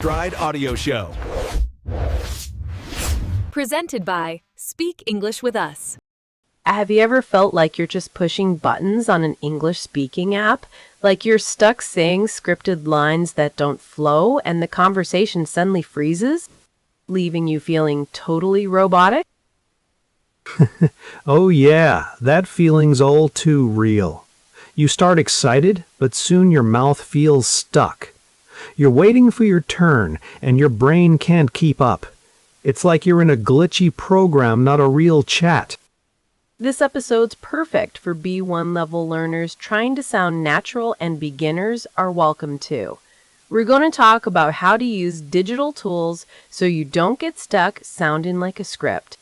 Stride Audio Show. Presented by Speak English with Us. Have you ever felt like you're just pushing buttons on an English speaking app? Like you're stuck saying scripted lines that don't flow and the conversation suddenly freezes, leaving you feeling totally robotic? Oh yeah, that feeling's all too real. You start excited, but soon your mouth feels stuck. You're waiting for your turn, and your brain can't keep up. It's like you're in a glitchy program, not a real chat. This episode's perfect for B1 level learners trying to sound natural, and beginners are welcome too. We're going to talk about how to use digital tools so you don't get stuck sounding like a script.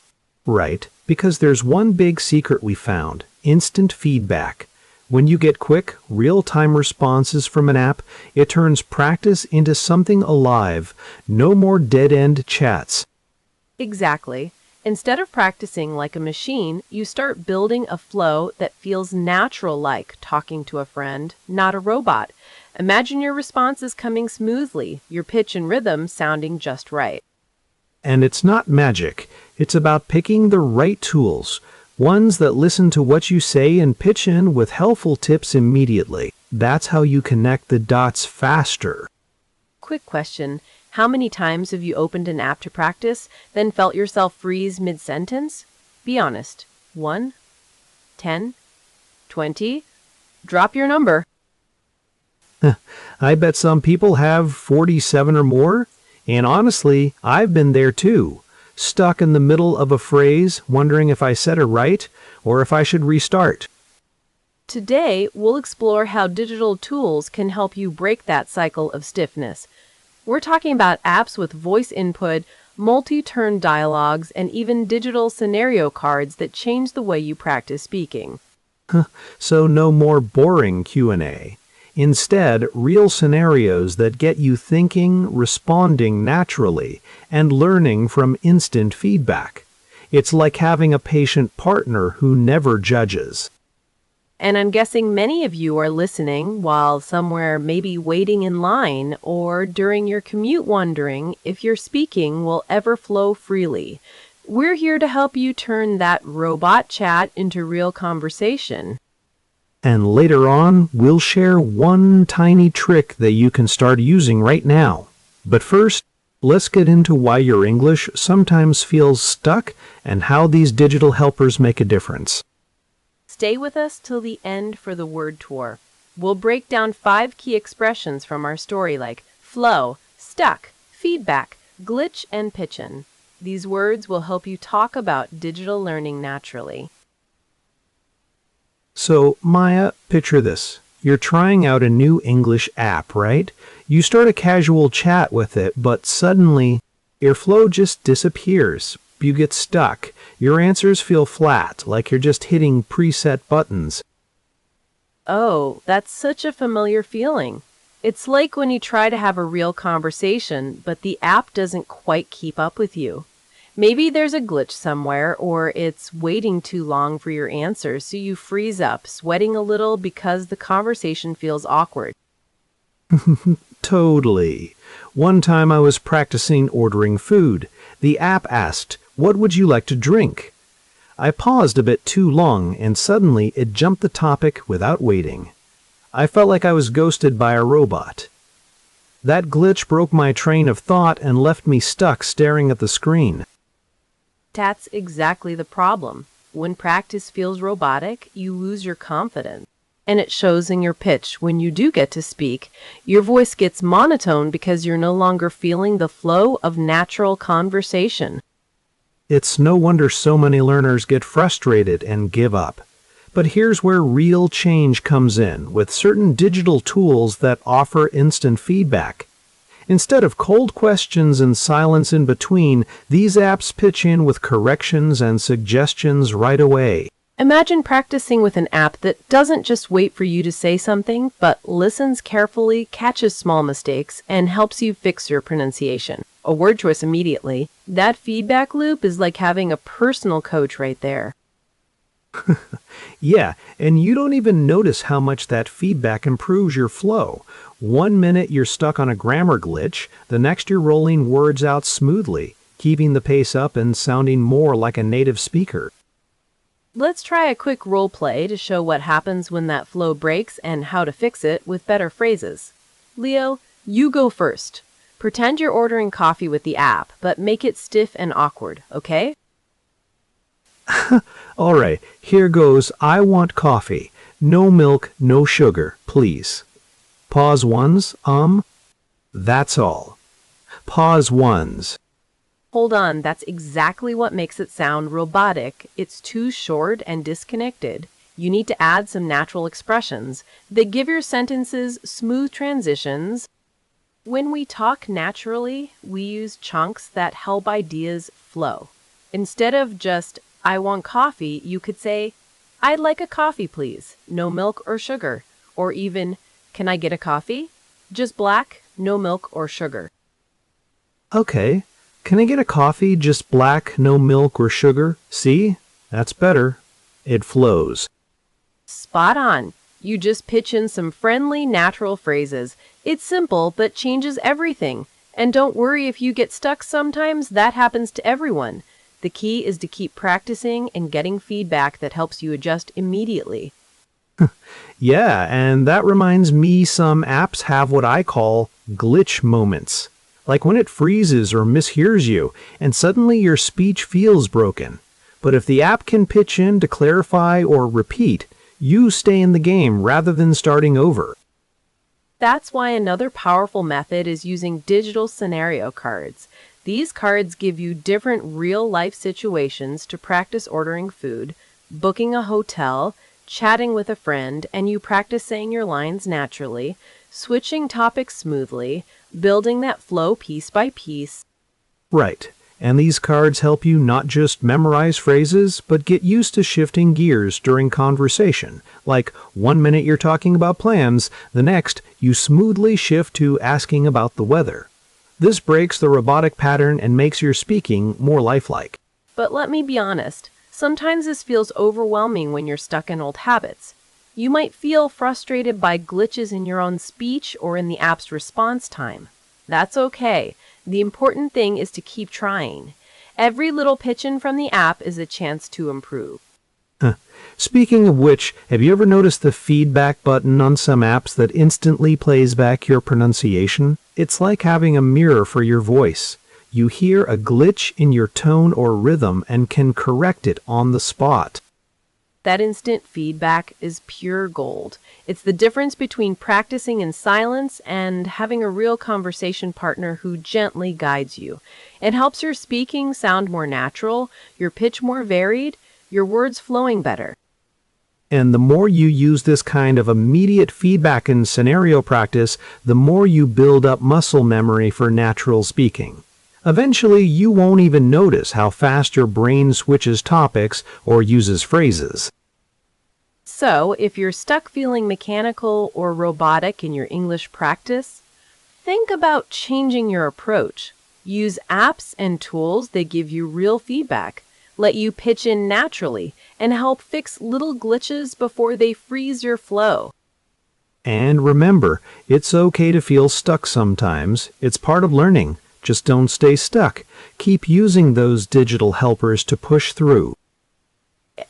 Right, because there's one big secret we found: instant feedback. When you get quick, real-time responses from an app, it turns practice into something alive. No more dead-end chats. Exactly. Instead of practicing like a machine, you start building a flow that feels natural, like talking to a friend, not a robot. Imagine your responses coming smoothly, your pitch and rhythm sounding just right. And it's not magic. It's about picking the right tools. Ones that listen to what you say and pitch in with helpful tips immediately. That's how you connect the dots faster. Quick question. How many times have you opened an app to practice, then felt yourself freeze mid-sentence? Be honest. 1? 10? 20? Drop your number. I bet some people have 47 or more. And honestly, I've been there too. Stuck in the middle of a phrase, wondering if I said it right or if I should restart. Today, we'll explore how digital tools can help you break that cycle of stiffness. We're talking about apps with voice input, multi-turn dialogues, and even digital scenario cards that change the way you practice speaking. So no more boring Q&A. Instead, real scenarios that get you thinking, responding naturally, and learning from instant feedback. It's like having a patient partner who never judges. And I'm guessing many of you are listening while somewhere maybe waiting in line or during your commute wondering if your speaking will ever flow freely. We're here to help you turn that robot chat into real conversation. And later on, we'll share one tiny trick that you can start using right now. But first, let's get into why your English sometimes feels stuck and how these digital helpers make a difference. Stay with us till the end for the word tour. We'll break down 5 key expressions from our story like flow, stuck, feedback, glitch, and pitchin'. These words will help you talk about digital learning naturally. So, Maya, picture this. You're trying out a new English app, right? You start a casual chat with it, but suddenly, your flow just disappears. You get stuck. Your answers feel flat, like you're just hitting preset buttons. Oh, that's such a familiar feeling. It's like when you try to have a real conversation, but the app doesn't quite keep up with you. Maybe there's a glitch somewhere, or it's waiting too long for your answers, so you freeze up, sweating a little because the conversation feels awkward. Totally. One time I was practicing ordering food. The app asked, "What would you like to drink?" I paused a bit too long, and suddenly it jumped the topic without waiting. I felt like I was ghosted by a robot. That glitch broke my train of thought and left me stuck staring at the screen. That's exactly the problem. When practice feels robotic, you lose your confidence. And it shows in your pitch. When you do get to speak, your voice gets monotone because you're no longer feeling the flow of natural conversation. It's no wonder so many learners get frustrated and give up. But here's where real change comes in, with certain digital tools that offer instant feedback. Instead of cold questions and silence in between, these apps pitch in with corrections and suggestions right away. Imagine practicing with an app that doesn't just wait for you to say something, but listens carefully, catches small mistakes, and helps you fix your pronunciation. A word choice immediately. That feedback loop is like having a personal coach right there. Yeah, and you don't even notice how much that feedback improves your flow. 1 minute you're stuck on a grammar glitch, the next you're rolling words out smoothly, keeping the pace up and sounding more like a native speaker. Let's try a quick role play to show what happens when that flow breaks and how to fix it with better phrases. Leo, you go first. Pretend you're ordering coffee with the app, but make it stiff and awkward, okay? All right, here goes. I want coffee. No milk, no sugar, please. Pause ones, that's all. Pause ones. Hold on, that's exactly what makes it sound robotic. It's too short and disconnected. You need to add some natural expressions that give your sentences smooth transitions. When we talk naturally, we use chunks that help ideas flow. Instead of just, I want coffee, you could say, I'd like a coffee, please. No milk or sugar. Or even, can I get a coffee? Just black, no milk or sugar. Okay, can I get a coffee, just black, no milk or sugar? See? That's better. It flows. Spot on. You just pitch in some friendly, natural phrases. It's simple, but changes everything. And don't worry if you get stuck sometimes, that happens to everyone. The key is to keep practicing and getting feedback that helps you adjust immediately. Yeah, and that reminds me some apps have what I call glitch moments. Like when it freezes or mishears you, and suddenly your speech feels broken. But if the app can pitch in to clarify or repeat, you stay in the game rather than starting over. That's why another powerful method is using digital scenario cards. These cards give you different real-life situations to practice ordering food, booking a hotel, chatting with a friend, and you practice saying your lines naturally, switching topics smoothly, building that flow piece by piece. Right. And these cards help you not just memorize phrases, but get used to shifting gears during conversation. Like 1 minute you're talking about plans, the next you smoothly shift to asking about the weather. This breaks the robotic pattern and makes your speaking more lifelike. But let me be honest, sometimes this feels overwhelming when you're stuck in old habits. You might feel frustrated by glitches in your own speech or in the app's response time. That's okay. The important thing is to keep trying. Every little pitch-in from the app is a chance to improve. Speaking of which, have you ever noticed the feedback button on some apps that instantly plays back your pronunciation? It's like having a mirror for your voice. You hear a glitch in your tone or rhythm and can correct it on the spot. That instant feedback is pure gold. It's the difference between practicing in silence and having a real conversation partner who gently guides you. It helps your speaking sound more natural, your pitch more varied, your words flowing better. And the more you use this kind of immediate feedback in scenario practice, the more you build up muscle memory for natural speaking. Eventually, you won't even notice how fast your brain switches topics or uses phrases. So, if you're stuck feeling mechanical or robotic in your English practice, think about changing your approach. Use apps and tools that give you real feedback, let you pitch in naturally, and help fix little glitches before they freeze your flow. And remember, it's okay to feel stuck sometimes. It's part of learning. Just don't stay stuck. Keep using those digital helpers to push through.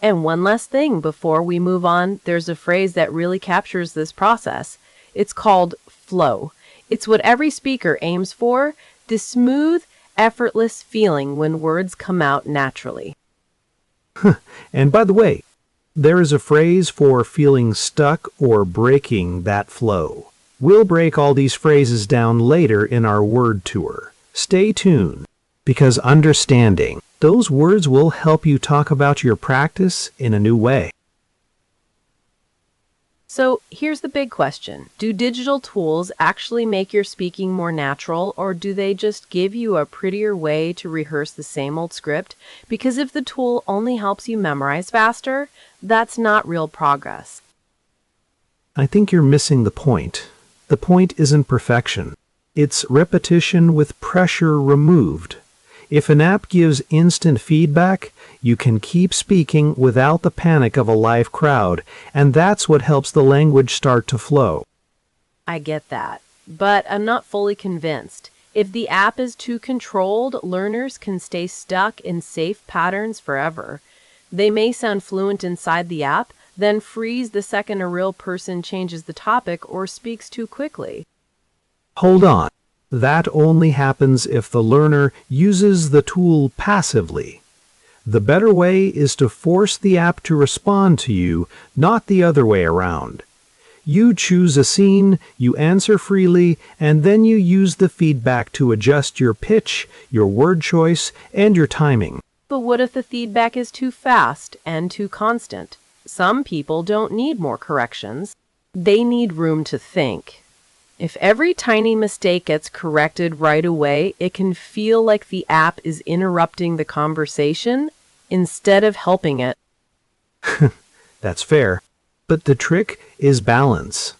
And one last thing before we move on, there's a phrase that really captures this process. It's called flow. It's what every speaker aims for, the smooth, effortless feeling when words come out naturally. And by the way, there is a phrase for feeling stuck or breaking that flow. We'll break all these phrases down later in our word tour. Stay tuned, because understanding those words will help you talk about your practice in a new way. So here's the big question. Do digital tools actually make your speaking more natural, or do they just give you a prettier way to rehearse the same old script? Because if the tool only helps you memorize faster, that's not real progress. I think you're missing the point. The point isn't perfection. It's repetition with pressure removed. If an app gives instant feedback, you can keep speaking without the panic of a live crowd, and that's what helps the language start to flow. I get that, but I'm not fully convinced. If the app is too controlled, learners can stay stuck in safe patterns forever. They may sound fluent inside the app, then freeze the second a real person changes the topic or speaks too quickly. Hold on. That only happens if the learner uses the tool passively. The better way is to force the app to respond to you, not the other way around. You choose a scene, you answer freely, and then you use the feedback to adjust your pitch, your word choice, and your timing. But what if the feedback is too fast and too constant? Some people don't need more corrections. They need room to think. If every tiny mistake gets corrected right away, it can feel like the app is interrupting the conversation instead of helping it. That's fair. But the trick is balance.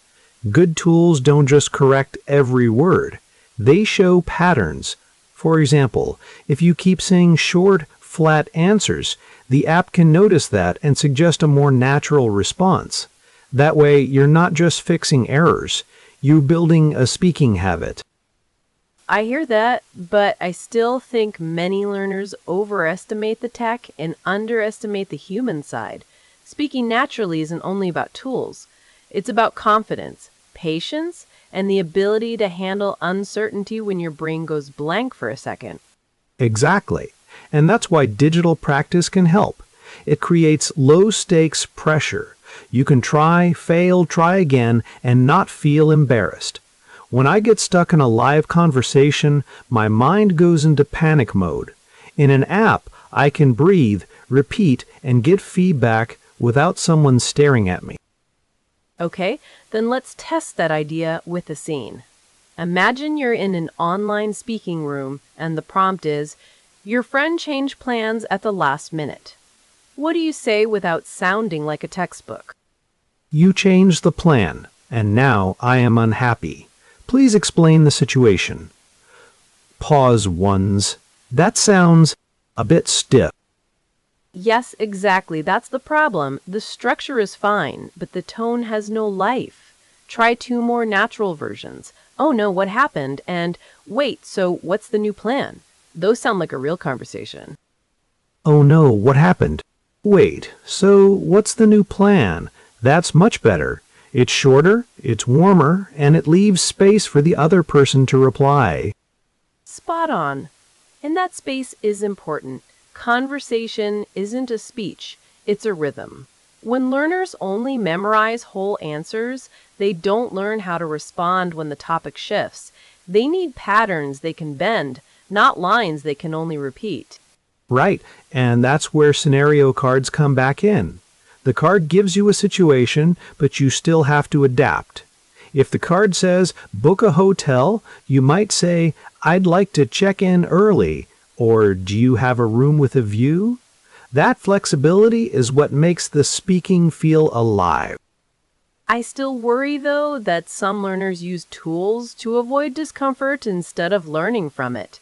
Good tools don't just correct every word. They show patterns. For example, if you keep saying short, flat answers, the app can notice that and suggest a more natural response. That way, you're not just fixing errors. You're building a speaking habit. I hear that, but I still think many learners overestimate the tech and underestimate the human side. Speaking naturally isn't only about tools. It's about confidence, patience, and the ability to handle uncertainty when your brain goes blank for a second. Exactly. And that's why digital practice can help. It creates low-stakes pressure. You can try, fail, try again, and not feel embarrassed. When I get stuck in a live conversation, my mind goes into panic mode. In an app, I can breathe, repeat, and get feedback without someone staring at me. Okay, then let's test that idea with a scene. Imagine you're in an online speaking room and the prompt is, "Your friend changed plans at the last minute." What do you say without sounding like a textbook? You changed the plan, and now I am unhappy. Please explain the situation. Pause ones. That sounds a bit stiff. Yes, exactly. That's the problem. The structure is fine, but the tone has no life. Try two more natural versions. "Oh no, what happened?" and "Wait, so what's the new plan?" Those sound like a real conversation. Oh no, what happened? Wait, so what's the new plan? That's much better. It's shorter, it's warmer, and it leaves space for the other person to reply. Spot on. And that space is important. Conversation isn't a speech, it's a rhythm. When learners only memorize whole answers, they don't learn how to respond when the topic shifts. They need patterns they can bend, not lines they can only repeat. Right, and that's where scenario cards come back in. The card gives you a situation, but you still have to adapt. If the card says, book a hotel, you might say, I'd like to check in early, or do you have a room with a view? That flexibility is what makes the speaking feel alive. I still worry, though, that some learners use tools to avoid discomfort instead of learning from it.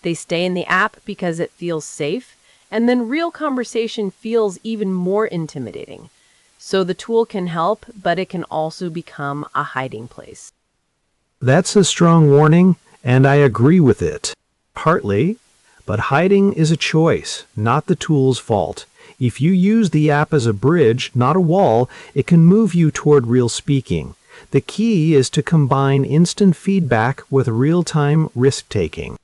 They stay in the app because it feels safe, and then real conversation feels even more intimidating. So the tool can help, but it can also become a hiding place. That's a strong warning, and I agree with it. Partly, but hiding is a choice, not the tool's fault. If you use the app as a bridge, not a wall, it can move you toward real speaking. The key is to combine instant feedback with real-time risk-taking.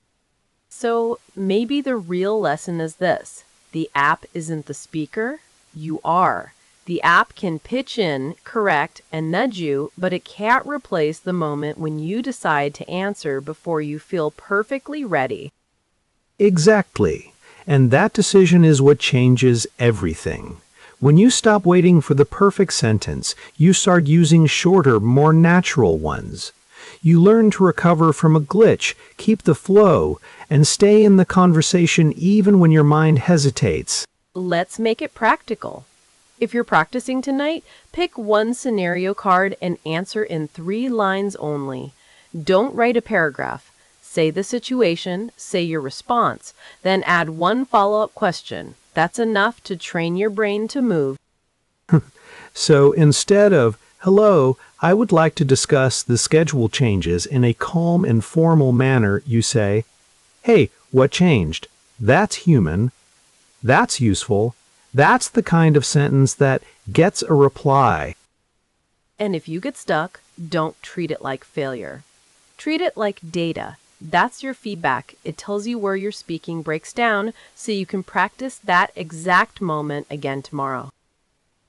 So maybe the real lesson is this. The app isn't the speaker, you are. The app can pitch in, correct, and nudge you, but it can't replace the moment when you decide to answer before you feel perfectly ready. Exactly. And that decision is what changes everything. When you stop waiting for the perfect sentence, you start using shorter, more natural ones. You learn to recover from a glitch, keep the flow, and stay in the conversation even when your mind hesitates. Let's make it practical. If you're practicing tonight, pick one scenario card and answer in 3 lines only. Don't write a paragraph. Say the situation, say your response, then add one follow-up question. That's enough to train your brain to move. So instead of, "Hello, I would like to discuss the schedule changes," in a calm and formal manner, you say, "Hey, what changed? That's human. That's useful. That's the kind of sentence that gets a reply." And if you get stuck, don't treat it like failure. Treat it like data. That's your feedback. It tells you where your speaking breaks down so you can practice that exact moment again tomorrow.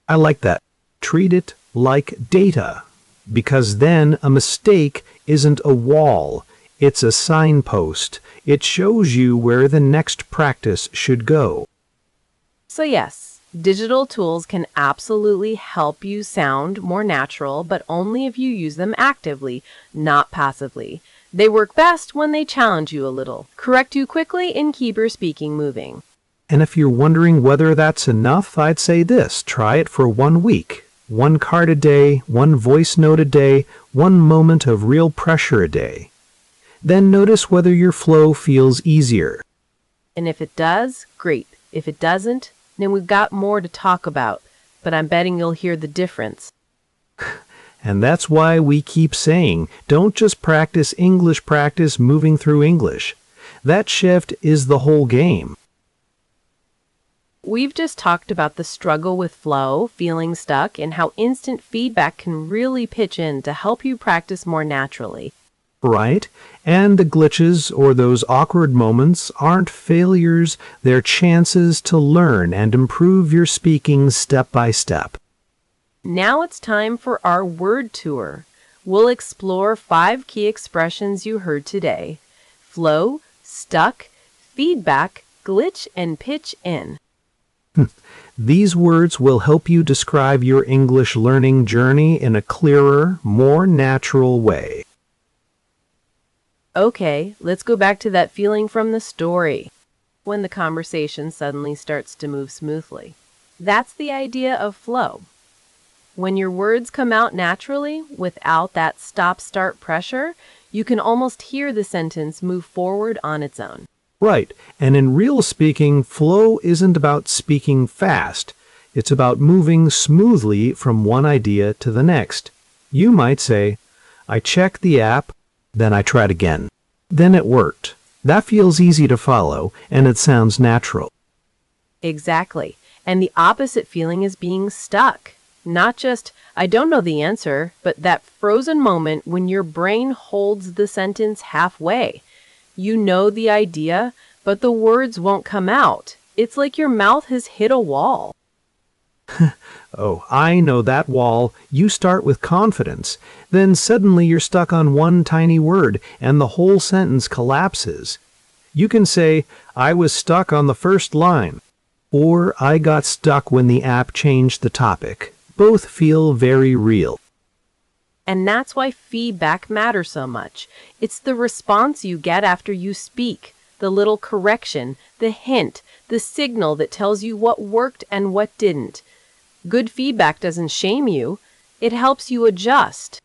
I like that. Treat it like data, because then a mistake isn't a wall, it's a signpost. It shows you where the next practice should go. So yes, digital tools can absolutely help you sound more natural, but only if you use them actively, not passively. They work best when they challenge you a little, correct you quickly, and keep your speaking moving. And if you're wondering whether that's enough, I'd say this: try it for 1 week. 1 card a day, 1 voice note a day, 1 moment of real pressure a day. Then notice whether your flow feels easier. And if it does, great. If it doesn't, then we've got more to talk about, but I'm betting you'll hear the difference. And that's why we keep saying, don't just practice English, practice moving through English. That shift is the whole game. We've just talked about the struggle with flow, feeling stuck, and how instant feedback can really pitch in to help you practice more naturally. Right? And the glitches or those awkward moments aren't failures, they're chances to learn and improve your speaking step by step. Now it's time for our word tour. We'll explore 5 key expressions you heard today: flow, stuck, feedback, glitch, and pitch in. These words will help you describe your English learning journey in a clearer, more natural way. Okay, let's go back to that feeling from the story, when the conversation suddenly starts to move smoothly. That's the idea of flow. When your words come out naturally, without that stop-start pressure, you can almost hear the sentence move forward on its own. Right, and in real speaking, flow isn't about speaking fast. It's about moving smoothly from one idea to the next. You might say, "I checked the app, then I tried again. Then it worked." That feels easy to follow, and it sounds natural. Exactly. And the opposite feeling is being stuck. Not just, "I don't know the answer," but that frozen moment when your brain holds the sentence halfway. You know the idea, but the words won't come out. It's like your mouth has hit a wall. Oh, I know that wall. You start with confidence. Then suddenly you're stuck on one tiny word, and the whole sentence collapses. You can say, "I was stuck on the first line," or "I got stuck when the app changed the topic." Both feel very real. And that's why feedback matters so much. It's the response you get after you speak, the little correction, the hint, the signal that tells you what worked and what didn't. Good feedback doesn't shame you. It helps you adjust.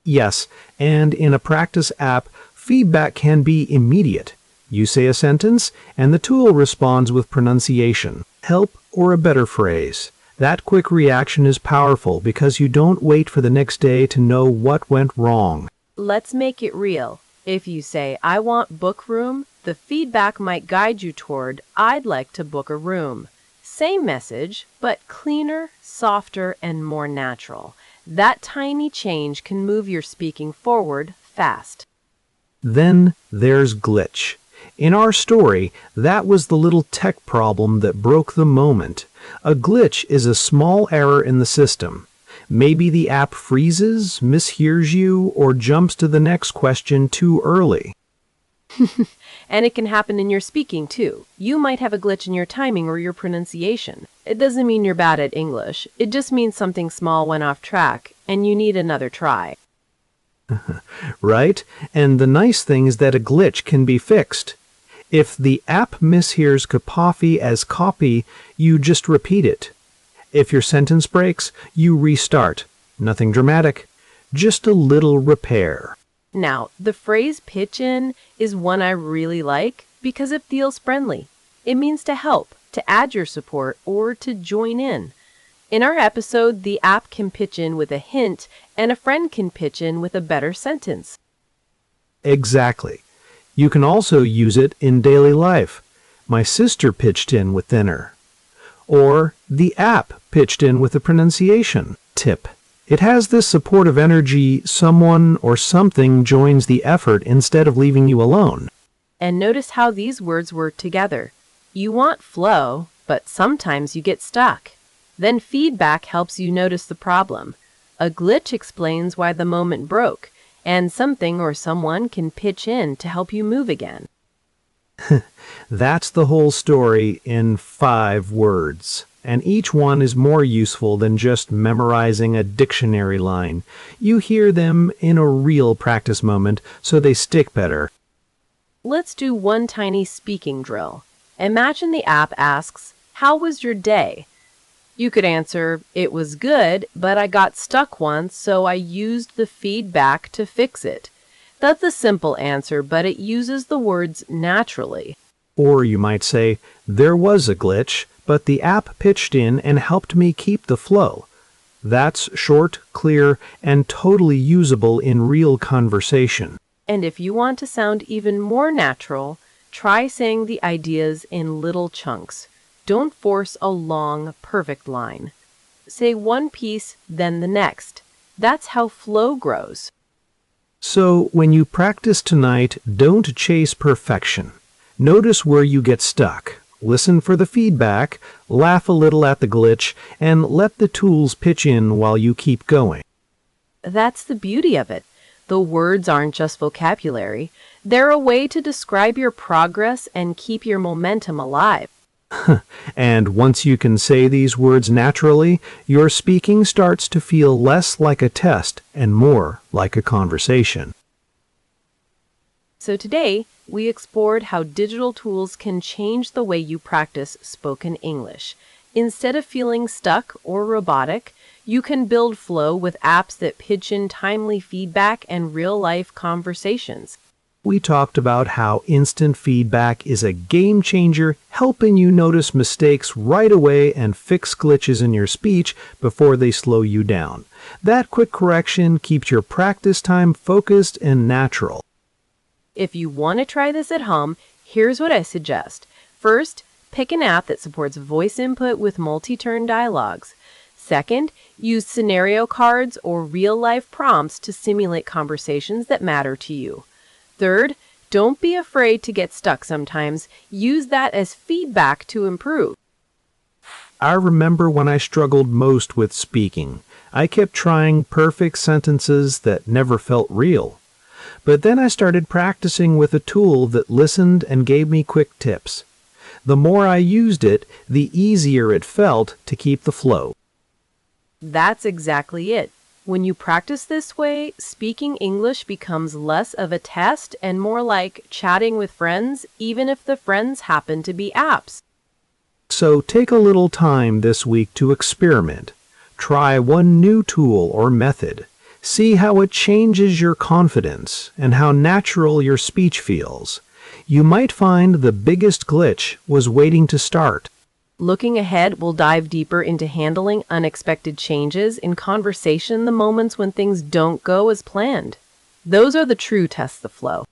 Yes, and in a practice app, feedback can be immediate. You say a sentence, and the tool responds with pronunciation, help, or a better phrase. That quick reaction is powerful because you don't wait for the next day to know what went wrong. Let's make it real. If you say, "I want book room," the feedback might guide you toward, "I'd like to book a room." Same message, but cleaner, softer, and more natural. That tiny change can move your speaking forward fast. Then there's glitch. In our story, that was the little tech problem that broke the moment. A glitch is a small error in the system. Maybe the app freezes, mishears you, or jumps to the next question too early. And it can happen in your speaking, too. You might have a glitch in your timing or your pronunciation. It doesn't mean you're bad at English. It just means something small went off track, and you need another try. Right? And the nice thing is that a glitch can be fixed. If the app mishears "coffee" as copy, you just repeat it. If your sentence breaks, you restart. Nothing dramatic, just a little repair. Now, the phrase pitch in is one I really like because it feels friendly. It means to help, to add your support, or to join in. In our episode, the app can pitch in with a hint, and a friend can pitch in with a better sentence. Exactly. You can also use it in daily life. My sister pitched in with dinner. Or the app pitched in with a pronunciation tip. It has this supportive energy, someone or something joins the effort instead of leaving you alone. And notice how these words work together. You want flow, but sometimes you get stuck. Then feedback helps you notice the problem. A glitch explains why the moment broke, and something or someone can pitch in to help you move again. That's the whole story in 5 words. And each one is more useful than just memorizing a dictionary line. You hear them in a real practice moment, so they stick better. Let's do one tiny speaking drill. Imagine the app asks, "How was your day?" You could answer, "It was good, but I got stuck once, so I used the feedback to fix it." That's a simple answer, but it uses the words naturally. Or you might say, "There was a glitch, but the app pitched in and helped me keep the flow." That's short, clear, and totally usable in real conversation. And if you want to sound even more natural, try saying the ideas in little chunks. Don't force a long, perfect line. Say one piece, then the next. That's how flow grows. So when you practice tonight, don't chase perfection. Notice where you get stuck. Listen for the feedback, laugh a little at the glitch, and let the tools pitch in while you keep going. That's the beauty of it. The words aren't just vocabulary. They're a way to describe your progress and keep your momentum alive. And once you can say these words naturally, your speaking starts to feel less like a test and more like a conversation. So today, we explored how digital tools can change the way you practice spoken English. Instead of feeling stuck or robotic, you can build flow with apps that pitch in timely feedback and real-life conversations. We talked about how instant feedback is a game changer, helping you notice mistakes right away and fix glitches in your speech before they slow you down. That quick correction keeps your practice time focused and natural. If you want to try this at home, here's what I suggest. First, pick an app that supports voice input with multi-turn dialogues. Second, use scenario cards or real-life prompts to simulate conversations that matter to you. Third, don't be afraid to get stuck sometimes. Use that as feedback to improve. I remember when I struggled most with speaking. I kept trying perfect sentences that never felt real. But then I started practicing with a tool that listened and gave me quick tips. The more I used it, the easier it felt to keep the flow. That's exactly it. When you practice this way, speaking English becomes less of a test and more like chatting with friends, even if the friends happen to be apps. So take a little time this week to experiment. Try one new tool or method. See how it changes your confidence and how natural your speech feels. You might find the biggest glitch was waiting to start. Looking ahead, we'll dive deeper into handling unexpected changes in conversation, the moments when things don't go as planned. Those are the true tests of flow.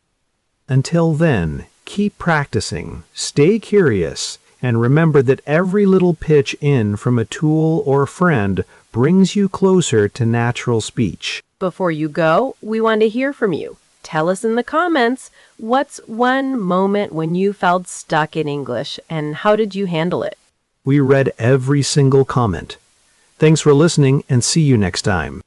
Until then, keep practicing, stay curious, and remember that every little pitch in from a tool or friend brings you closer to natural speech. Before you go, we want to hear from you. Tell us in the comments, what's one moment when you felt stuck in English and how did you handle it? We read every single comment. Thanks for listening and see you next time.